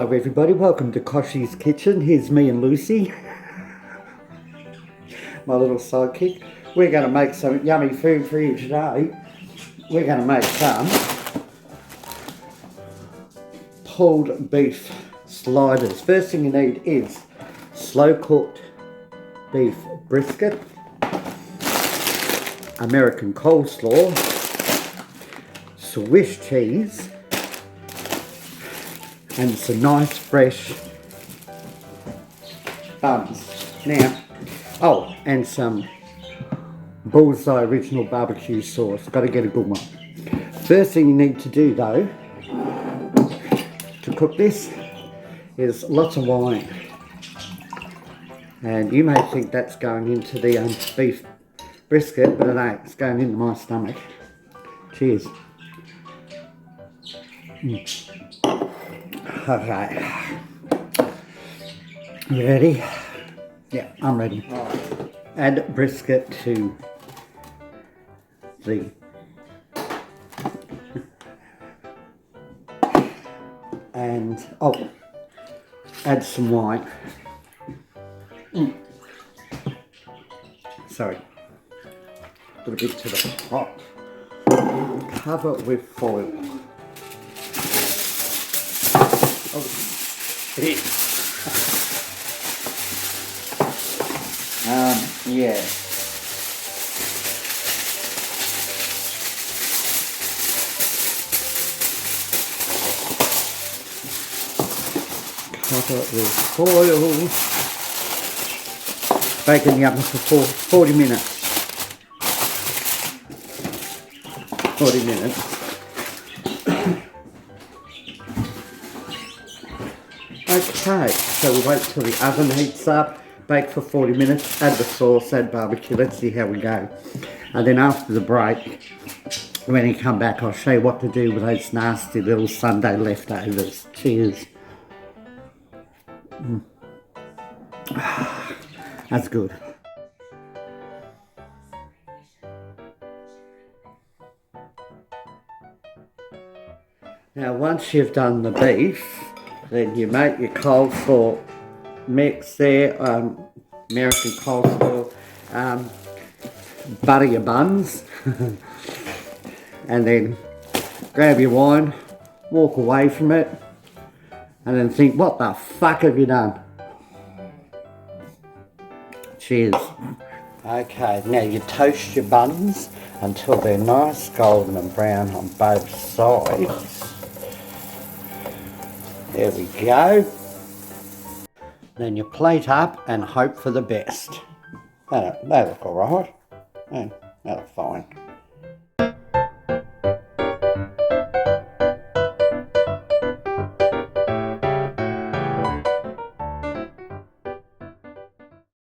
Hello everybody, welcome to Kochie's kitchen. Here's me and Lucy, my little sidekick. We're going to make some yummy food for you today. We're going to make some pulled beef sliders. First thing you need is slow cooked beef brisket, American coleslaw, Swiss cheese, and some nice fresh buns. Now, oh, and some Bullseye original barbecue sauce. Got to get a good one. First thing you need to do though, to cook this, is lots of wine. And you may think that's going into the beef brisket, but it ain't. It's going into my stomach. Cheers. Okay. You ready? Yeah, I'm ready. Add brisket to the and add some wine. Sorry, a little bit to the pot. Cover with foil. Oh, it is. Yeah. Cover it with foil. Bake in the oven for 40 minutes. 40 minutes. Okay, so we wait till the oven heats up. Bake for 40 minutes, add the sauce, add barbecue, let's see how we go. And then after the break, when you come back, I'll show you what to do with those nasty little Sunday leftovers. Cheers. That's good. Now once you've done the beef, then you make your coleslaw mix there, American coleslaw, butter your buns, and then grab your wine, walk away from it, and then think, what the fuck have you done? Cheers. Okay, now you toast your buns until they're nice golden and brown on both sides. There we go. Then you plate up and hope for the best. They look alright. They look fine.